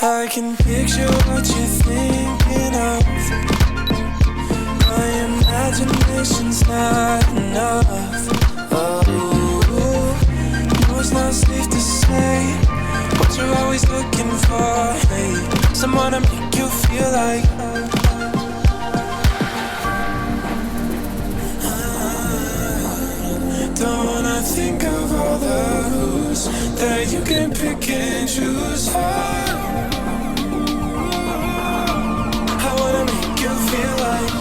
I can picture what you're thinking of. My imagination's not enough. Oh, no, it's not safe to say what you're always looking for. Hey, someone to make you feel like. Don't wanna think of all the who's that you can pick and choose for. I wanna make you feel like.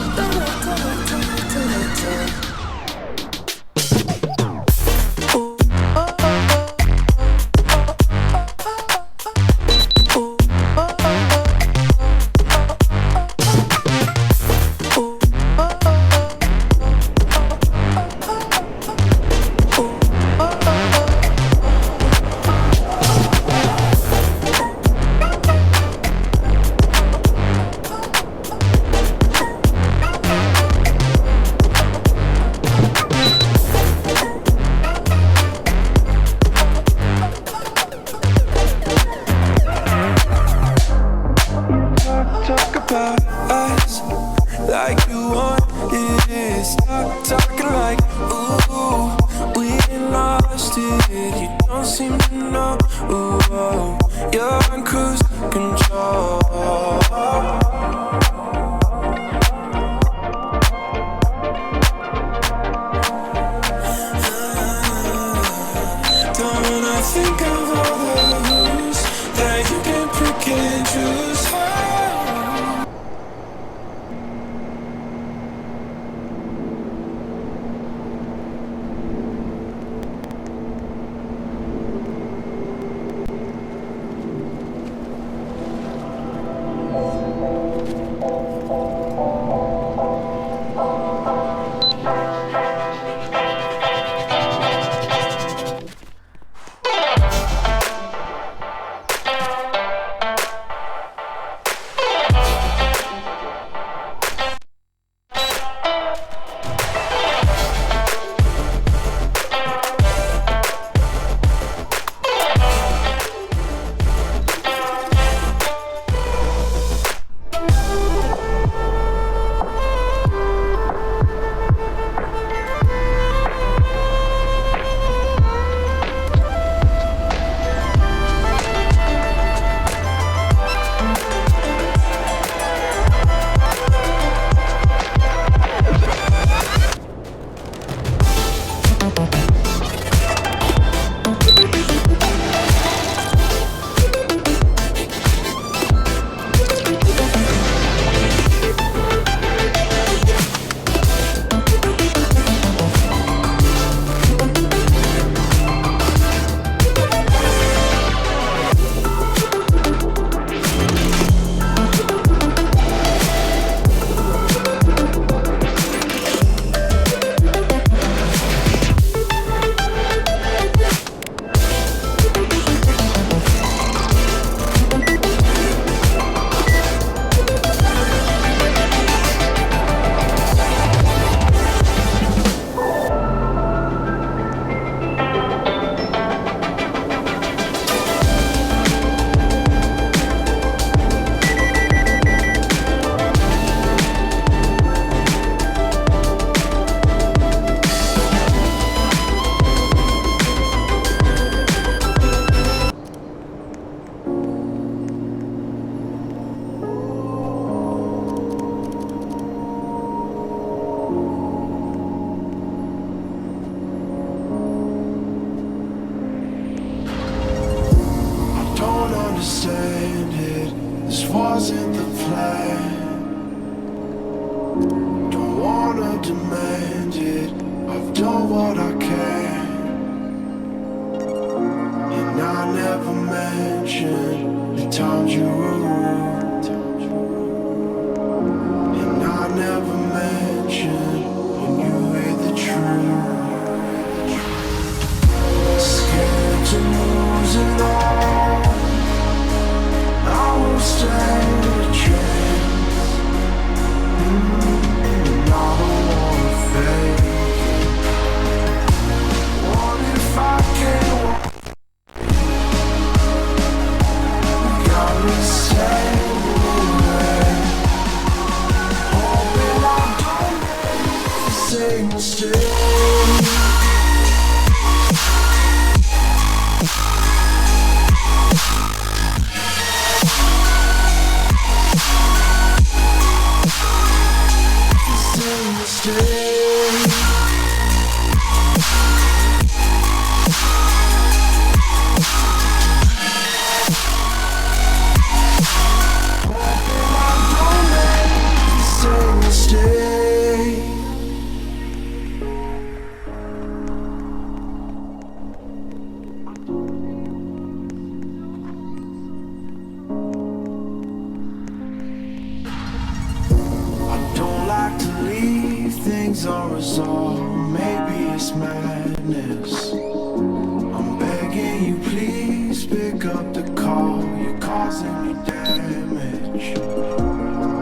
Talk about us like you want it. Stop talking like, ooh, we ain't lost it. You don't seem to know, ooh, you're on cruise control. Don't wanna think of all the rules that you can pick and choose for. Understand it, this wasn't the plan. Don't wanna demand it, I've done what I can. And I never mentioned the times you were rude. And I never mentioned when you heard the truth. Scared to lose it all, I will stand a chance. And I don't wanna fake. What if I can't walk? We gotta Things unresolved, maybe it's madness. I'm begging you, please pick up the call. You're causing me damage.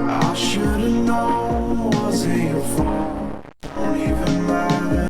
I should've known, wasn't your fault. Don't even matter.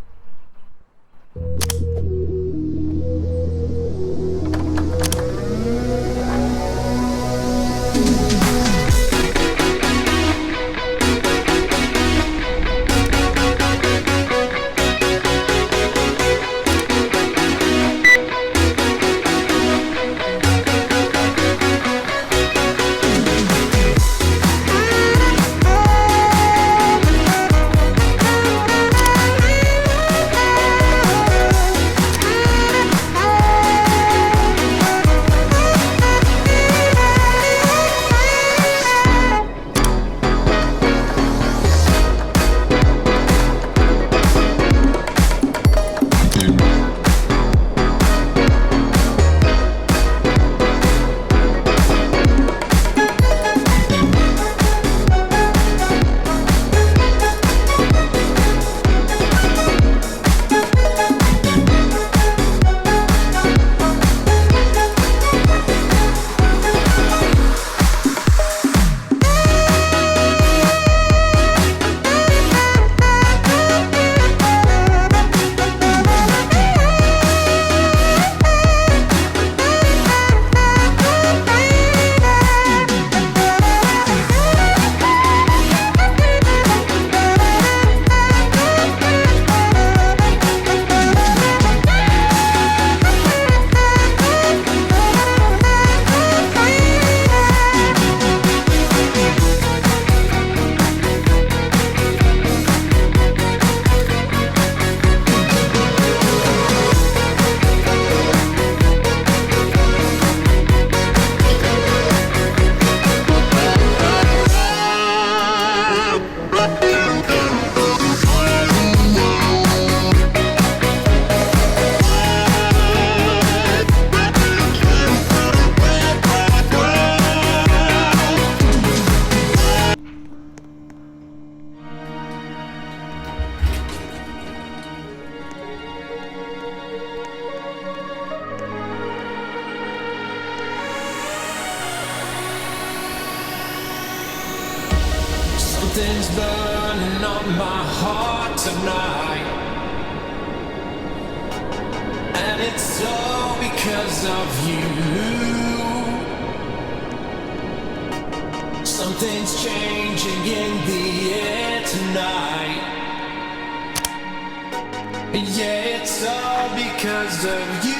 Something's burning on my heart tonight, and it's all because of you. Something's changing in the air tonight. Yeah, it's all because of you.